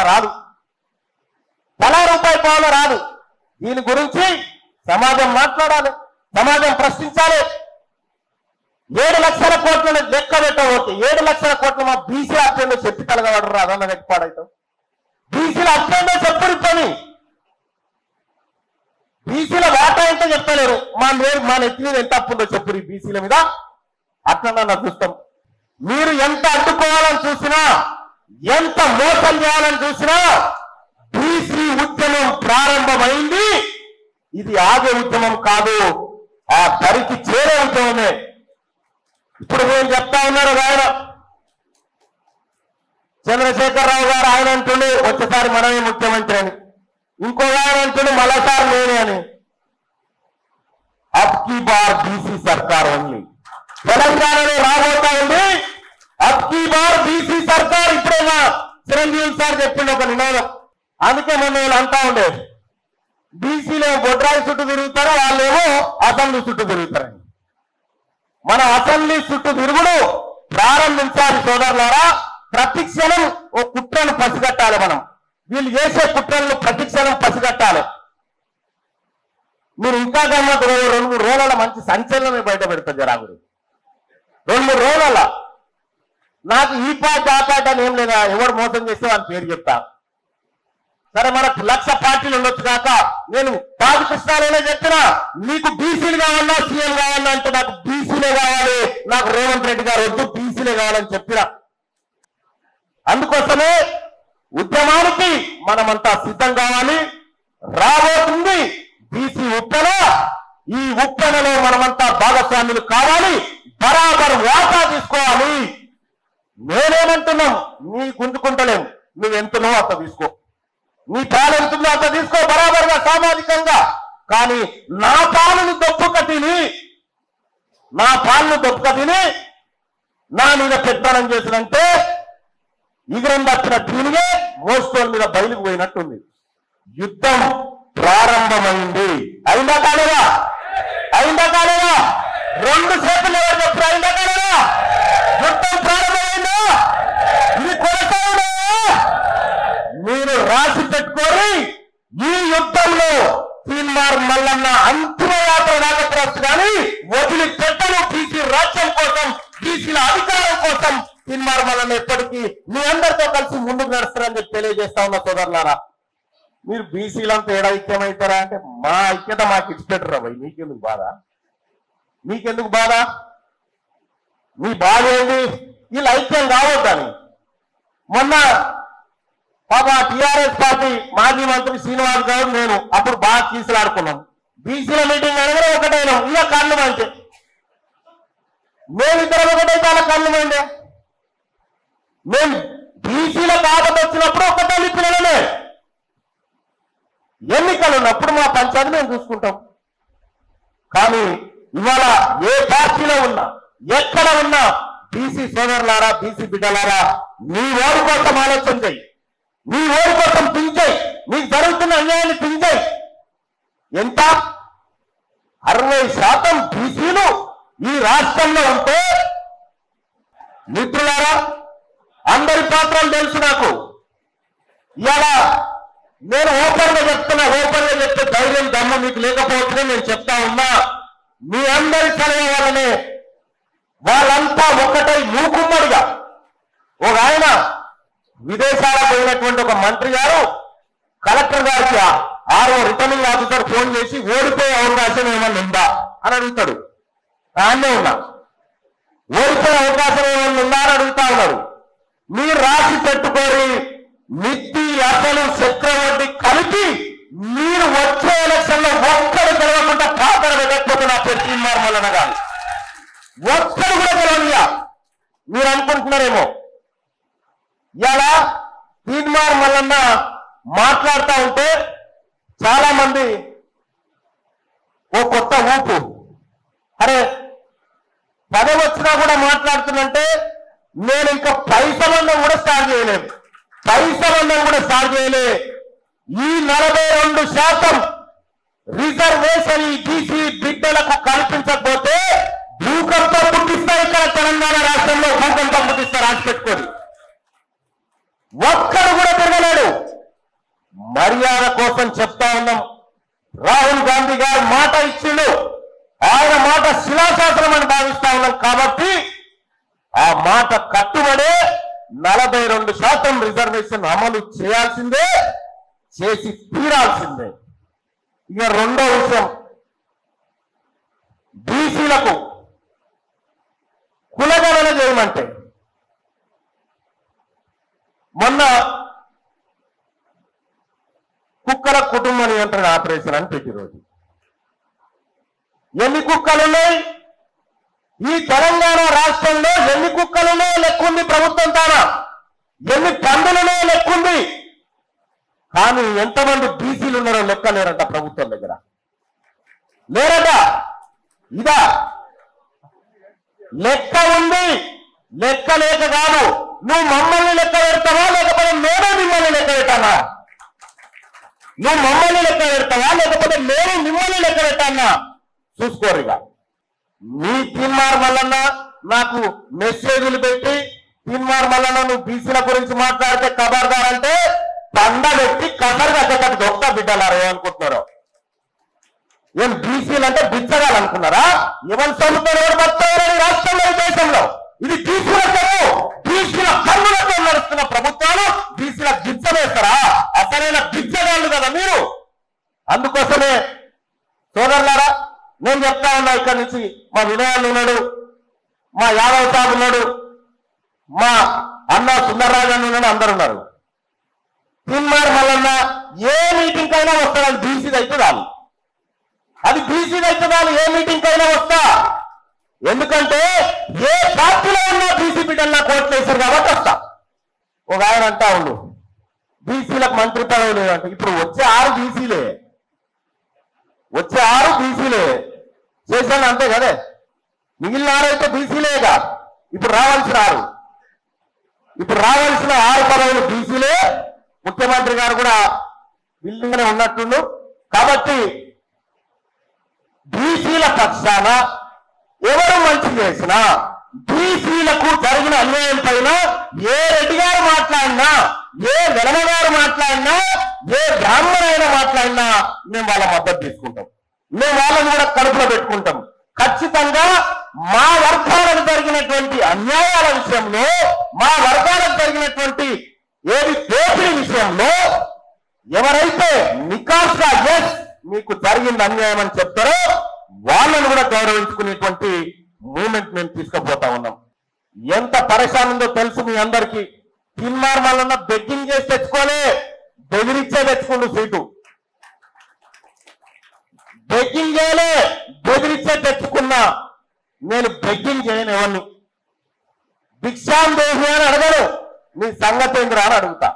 రాదు, తలా రూపాయి పావుల రాదు. దీని గురించి సమాజం మాట్లాడాలి, సమాజం ప్రశ్నించాలి. 7 లక్షల కోట్లను లెక్క పెట్టబోతే 7 లక్షల కోట్లు మా బీసీ అర్థంలో చెప్పి కలగబడరు రాదన్న వ్యక్తిపాడైతాం. బీసీల అర్థంలో చెప్పురు పని, బీసీల వాటా ఎంత చెప్తలేరు. మా నెత్తి మీద ఎంత అప్పుందో చెప్పురు ఈ బీసీల మీద. అట్లా చూస్తాం. మీరు ఎంత అడ్డుకోవాలని చూసినా, ఎంత మోసం చేయాలని చూసినా, బీసీ ఉద్యమం ప్రారంభమైంది. ఇది ఆగే ఉద్యమం కాదు, ఆ దరికి చేరే ఉద్యమమే. ఇప్పుడు నేను చెప్తా ఉన్నారు ఆయన చంద్రశేఖరరావు గారు, ఆయన అంటుండే వచ్చేసారి మనమే ముఖ్యమంత్రి అని. ఇంకో ఆయన అంటుండే మరోసారి నేనే అని. అబ్ కీ బార్ బీసీ సర్కార్ ఓన్లీ. తెలంగాణలో రాబోతా ఉంది అబ్ కీ బార్ బీసీ సర్కార్. ఇప్పుడేమో చిరంజీవి సార్ చెప్పిండు ఒక నినాదం. అందుకే మొన్న వీళ్ళు అంటా ఉండే బీసీలో బొడ్రాయి చుట్టూ తిరుగుతారు, వాళ్ళేమో అసెంబ్లీ చుట్టూ తిరుగుతారని. మన అసెంబ్లీ చుట్టూ తిరుగుడు ప్రారంభించాలి సోదరులారా. ప్రతిక్షణం ఓ కుట్రను పసిగట్టాలి. మనం వీళ్ళు చేసే కుట్రలను ప్రతిక్షణం పసిగట్టాలి. మీరు ఇంకా గమ్మత్తు 2-3 రోజుల మంచి సంచలనమే బయట పెడతారు జరాగుడు. 2-3 రోజుల నాకు ఈ పాట ఆ పాట అని ఏం లేదా, ఎవరు మోసం చేస్తే వాళ్ళ పేరు చెప్తా. సరే మనకు 1,00,000 పార్టీలు ఉండొచ్చు కాక నేను బాలకృష్ణాలనే చెప్పినా, నీకు బీసీలు కావాలా సీఎం కావాలా అంటే నాకు బీసీలే కావాలి, నాకు రేవంత్ రెడ్డి గారు వద్దు బీసీలే కావాలని చెప్పినా. అందుకోసమే ఉద్యమానికి మనమంతా సిద్ధం కావాలి. రాబోతుంది బీసీ ఉప్పెన. ఈ ఉప్పెనలో మనమంతా భాగస్వాములు కావాలి, బరాబర్ వాటా తీసుకోవాలి. నేనేమంటున్నాం, నీ గుంజుకుంటలేం, నువ్వెంతనో అంత తీసుకో, నీ పాలు ఎంతుందో అంత తీసుకో బరాబర్గా సామాజికంగా. కానీ నా పాలను దొప్పుక తిని నా మీద పెత్తనం చేసినంటే ఇగురం దక్కిన దీనిగే మోస్తోల మీద బయలుకు పోయినట్టుంది. యుద్ధం ప్రారంభమైంది. అయిందా కాలేదా? 2 సేపులు ఎవరు చెప్పారు? అయిందా కాలేదా? యుద్ధం ప్రారంభమైందా? ఇది కొనసాగుదా? మీరు రాసి పెట్టుకొని ఈ యుద్ధంలో తీన్మార్ మల్లన్న అంతిమ యాత్ర రాకపోవచ్చు కానీ వదిలిపెట్టను. బీసీ రాజ్యం కోసం, బీసీల అధికారం కోసం తీన్మార్ మల్లన్న ఎప్పటికీ మీ అందరితో కలిసి ముందుకు నడుస్తారని చెప్పి తెలియజేస్తా ఉన్న సోదరులారా. మీరు బీసీలంతా ఏడా ఐక్యమవుతారా అంటే మా ఐక్యత మాకు ఇచ్చిపెట్టరా భయ్. మీకెందుకు బాధ? మీ బాధ ఏంది? వీళ్ళు ఐక్యం కావద్దని మొన్న పాప టీఆర్ఎస్ పార్టీ మాజీ మంత్రి శ్రీనివాస్ గారు నేను అప్పుడు బాగా తీసులాడుకున్నాం. బీసీల మీటింగ్ అనగానే ఒకటైనా ఇంకా కళ్ళు మంటే, మేమిద్దరం ఒకటైతే అలా కళ్ళు మండే. మేము బీసీల బాధ వచ్చినప్పుడు ఒకటే పిల్లలనే, ఎన్నికలు ఉన్నప్పుడు మా పంచాయతీ మేము చూసుకుంటాం. కానీ ఇవాళ ఏ పార్టీలో ఉన్నా, ఎక్కడ ఉన్నా బీసీ సోదరులారా, బీసీ బిడ్డలారా, మీ ఓడి కోసం ఆలోచన చేయి, మీ ఓడి కోసం పించాయి, మీకు జరుగుతున్న అన్యాయాన్ని పించాయి. ఎంత 60% బీసీలు ఈ రాష్ట్రంలో ఉంటే, మిత్రులారా అందరి పాత్రలు తెలుసు నాకు. ఇవాళ నేను ఓపెన్ గా చెప్తే ధైర్యం దమ్ము మీకు లేకపోతే నేను చెప్తా ఉన్నా, మీ అందరి చదివే వల్లనే వాళ్ళంతా ఒకటై మూకుమ్మడిగా. ఒక ఆయన విదేశాలకు పోయినటువంటి ఒక మంత్రి గారు కలెక్టర్ గారికి రిటర్నింగ్ ఆఫీసర్ ఫోన్ చేసి ఓడిపోయే అవకాశం ఏమన్నా ఉందా అని అడుగుతాడు. ఆయనే ఉన్నా, ఓడిపోయే అవకాశం ఏమన్నా ఉందా అని అడుగుతా ఉన్నాడు. మీరు రాసి పెట్టుకోరి, మిత్తి అసలు చక్రవడ్డీ కలిపి మీరు వచ్చే ఎలక్షన్ లో ఒక్కడు గెలవకుండా పాత్ర పెట్టకపోతే నా పేరు తీన్మార్ మల్లన్న గారు. ఒక్కడు కూడా గెలవనియా. మీరు అనుకుంటున్నారేమో ఇలా తీన్మార్ మల్లన్న మాట్లాడుతూ ఉంటే చాలా మంది ఓ కొత్త ఊపు, అరే పదవి వచ్చినా కూడా మాట్లాడుతున్నంటే నేను ఇంకా పై సంబంధం కూడా స్టార్ట్ చేయలే. ఈ 42% రిజర్వేషన్ ఈ బీసీ బిడ్డలకు కల్పించకపోతే భూకంపం పుట్టిస్తారు. ఇక్కడ తెలంగాణ రాష్ట్రంలో భూకంపం పుట్టిస్తారు. రాసి పెట్టుకోండి. ఒక్కడు కూడా తిరగలేడు. మర్యాద కోసం చెప్తా ఉన్నాం. రాహుల్ గాంధీ గారు మాట ఇచ్చిండు, ఆయన మాట శిలాశాసనం అని భావిస్తా ఉన్నాం. కాబట్టి ఆ మాట కట్టుబడే 42% రిజర్వేషన్ అమలు చేయాల్సిందే, చేసి తీరాల్సిందే. ఇక రెండో విషయం, బీసీలకు కులగణన చేయమంటే మొన్న కుక్కల కుటుంబ నియంత్రణ ఆపరేషన్ అని పెట్టి రోజు ఎన్ని కుక్కలున్నాయి ఈ తెలంగాణ రాష్ట్రంలో? ఎన్ని కుక్కలున్నాయో లెక్కుంది ప్రభుత్వం తానా, ఎన్ని పందులున్నాయో లెక్కుంది. కానీ ఎంతమంది బీసీలు ఉన్నారో లెక్క లేరట ప్రభుత్వం దగ్గర, లేరట. ఇదా లెక్క ఉంది, లెక్క లేక కాదు. నువ్వు మమ్మల్ని లెక్క పెడతావా లేకపోతే నేనే మిమ్మల్ని లెక్క పెట్టానా? నువ్వు మమ్మల్ని లెక్క పెడతావా లేకపోతే నేను మిమ్మల్ని లెక్క పెట్టానా? చూసుకోరుగా. నీ తీన్మార్ మల్లన్న నాకు మెసేజ్లు పెట్టి తీన్మార్ మల్లన్న నువ్వు బీసీల గురించి మాట్లాడితే ఖబర్దార్ అంటే పండ పెట్టి కసరు కట్టేటట్టు దొక్క బిడ్డలారు ఏమనుకుంటున్నారో. ఏం బీసీలు అంటే బిచ్చగాలనుకున్నారా? ఎవరు సొమ్ముతారు, ఎవరు బతారని రాష్ట్రంలో దేశంలో ఇది బీసీల చెరువు, బీసీల కన్నులతో నడుస్తున్న ప్రభుత్వాలు బీసీల గిచ్చ వేస్తారా? అసలైన బిచ్చగాళ్ళు కదా మీరు. అందుకోసమే సోదరులారా నేను చెప్తా ఉన్నా, ఇక్కడి నుంచి మా వినయాలు ఉన్నాడు, మా యాదవ్ సాబ్ ఉన్నాడు, మా అన్న సుందర్రాజు అని ఉన్నాడు, అందరు ఉన్నారు. తీన్మార్ మల్లన్న ఏ మీటింగ్ అయినా వస్తాడు, అది బీసీది అయితే చాలు, అది బీసీది అయితే చాలు, ఏ మీటింగ్ అయినా వస్తా. ఎందుకంటే ఏ పార్టీలో ఉన్నా బీసీ బిడ్డల్లా కోట్లు వేశారు కాబట్టి వస్తా. ఒక ఆయన అంటా ఉండు బీసీలకు మంత్రి పదవి లేదంటే, ఇప్పుడు వచ్చే 6 బీసీలే, వచ్చే 6 బీసీలే చేశాను అంతే కదే. మిగిలిన 6 అయితే బీసీలేగా. ఇప్పుడు రావాల్సిన 6, ఇప్పుడు రావాల్సిన 6 పదవులు బీసీలే. ముఖ్యమంత్రి గారు కూడా బిల్డింగ్నే ఉన్నట్టుండు. కాబట్టి బీసీల పక్షాన ఎవరు మంచి చేసినా, బీసీలకు జరిగిన అన్యాయం పైన ఏ రెడ్డి గారు మాట్లాడినా, ఏ వెలమ గారు మాట్లాడినా, ఏ బ్రాహ్మణైనా మాట్లాడినా మేము వాళ్ళ మద్దతు తీసుకుంటాం. మేము వాళ్ళని కూడా కడుపులో పెట్టుకుంటాం. ఖచ్చితంగా మా వర్గాలకు జరిగినటువంటి అన్యాయాల విషయంలో, మా వర్గాలకు జరిగినటువంటి ఏది దోపిడీ విషయంలో ఎవరైతే నికాస్గా ఎస్ మీకు జరిగింది అన్యాయం అని చెప్తారో వాళ్ళని కూడా గౌరవించుకునేటువంటి మూమెంట్ మేము తీసుకుపోతా ఉన్నాం. ఎంత పరేషాన్ ఉందో తెలుసు మీ అందరికీ. తీన్మార్ మల్లన్న బెగ్గింగ్ చేసి తెచ్చుకోలే, బెదిరిచ్చే తెచ్చుకుంటూ సీటు. బెగ్గింగ్ చేయలే, బెదిరిచ్చే తెచ్చుకున్నా. నేను బెగ్గింగ్ చేయను ఎవరిని, భిక్షాం దేహి అని అడగను, నీ సంగతి ఏంద్రా అని అడుగుతా.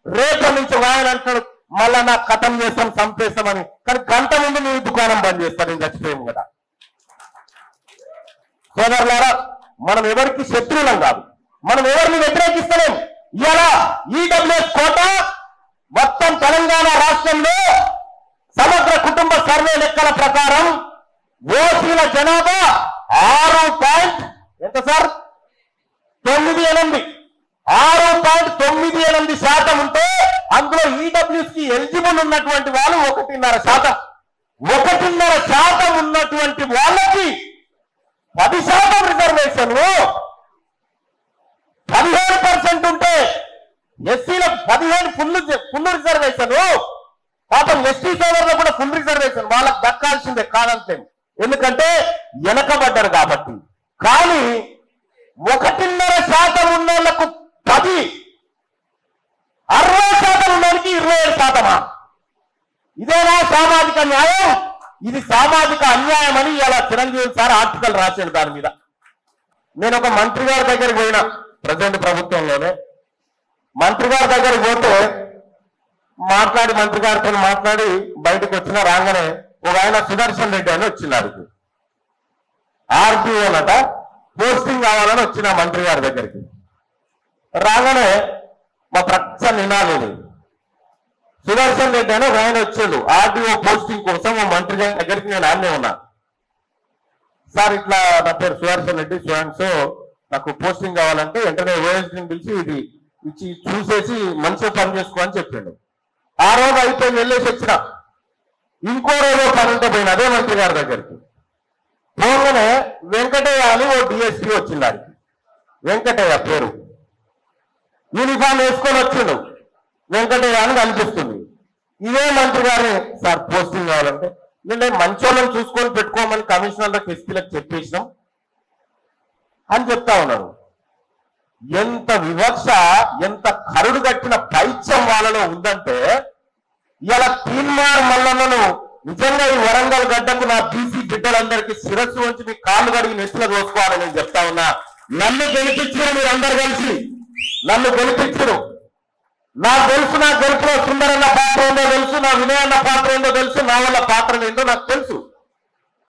రేపటి నుంచి ఆయన అంటాడు మళ్ళా నాకు కథం చేస్తాం చంపేస్తామని, కానీ గంట ముందు నీ దుకాణం బంద్ చేస్తాను, నేను చచ్చిపోయాము కదా. సోదరులారా, మనం ఎవరికి శత్రువులం కాదు, మనం ఎవరిని వ్యతిరేకిస్తలేం. ఇలా ఈడబ్ల్యూఎస్ కోట మొత్తం తెలంగాణ రాష్ట్రంలో సమగ్ర కుటుంబ సర్వే లెక్కల ప్రకారం ఓసీల జనాభా 6. ఎంత సార్? 9.8 6.98% ఉంటే అందులో ఈడబ్ల్యూఎస్ కి ఎలిజిబుల్ ఉన్నటువంటి వాళ్ళు 1.5%. 1.5% ఉన్నటువంటి వాళ్ళకి 10% రిజర్వేషన్, 15% ఉంటే ఎస్సీలకు 15 ఫుల్ రిజర్వేషన్. పాపం ఎస్టీ సోదరులకు కూడా ఫుల్ రిజర్వేషన్ వాళ్ళకి దక్కాల్సిందే కాదంటే, ఎందుకంటే వెనకబడ్డారు కాబట్టి. కానీ 1.5% ఉన్న వాళ్ళకు 10, 60% ఉన్నోడికి 27%. ఇదేనా సామాజిక న్యాయం? ఇది సామాజిక అన్యాయం అని ఇలా చిరంజీవి సార్ ఆర్టికల్ రాశాడు దాని మీద. నేను ఒక మంత్రి గారి దగ్గరికి పోయినా, ప్రజెంట్ ప్రభుత్వంలోనే మంత్రి గారి దగ్గరికి పోతే మాట్లాడి మంత్రి గారితో మాట్లాడి బయటకు వచ్చిన రాగానే ఒక ఆయన సుదర్శన్ రెడ్డి అని వచ్చినాడు, ఆర్టీఓ అన్నట, పోస్టింగ్ కావాలని వచ్చిన మంత్రి గారి దగ్గరికి. రాగానే మా ప్రక్ష నినాలేదు, సుదర్శన్ రెడ్డి అని ఆయన వచ్చాడు ఆర్టీఓ పోస్టింగ్ కోసం. మా మంత్రి గారి దగ్గరికి నేను ఆన్నే ఉన్నా. సార్ ఇట్లా నా పేరు సుదర్శన్ రెడ్డి, సో నాకు పోస్టింగ్ కావాలంటే వెంటనే ఓఎస్డీని పిలిచి ఇది ఇచ్చి చూసేసి మంచిగా పని చేసుకో అని చెప్పాడు. ఆ రోజు అయిపోయింది, వెళ్ళేసి వచ్చిన. ఇంకో రోజు పని ఉంటే పోయిన అదే మంత్రి గారి దగ్గరికి. పోగానే వెంకటయ్య అని ఓ డిఎస్పీ వచ్చింది. ఆడికి వెంకటయ్య పేరు, యూనిఫామ్ వేసుకొని వచ్చిండు. వెంకటయ్య అని కనిపిస్తుంది. ఇదే మంత్రి గారిని, సార్ పోస్టింగ్ కావాలంటే, నేను మంచోళ్ళని చూసుకొని పెట్టుకోమని కమిషనర్లకు ఎస్పీలకు చెప్పేసినాం అని చెప్తా ఉన్నాడు. ఎంత వివక్ష, ఎంత కరుడు కట్టిన పైత్యం వాళ్ళలో ఉందంటే, ఇలా తీన్మార్ మల్లన్నను నిజంగా ఈ వరంగల్ గడ్డకు నా బీసీ బిడ్డలందరికీ శిరస్సు ఉంచి మీ కాళ్ళు కడిగి నెత్తిలో చూసుకోవాలని నేను చెప్తా ఉన్నా. నన్ను గెలిపించారు మీరందరూ కలిసి, నన్ను గెలిపించరు. నాకు తెలుసు, నా గెలుపులో సుందరన్న పాత్ర ఏందో తెలుసు, నా వినయన్న పాత్ర ఏందో తెలుసు, నా వల్ల పాత్ర ఏందో నాకు తెలుసు.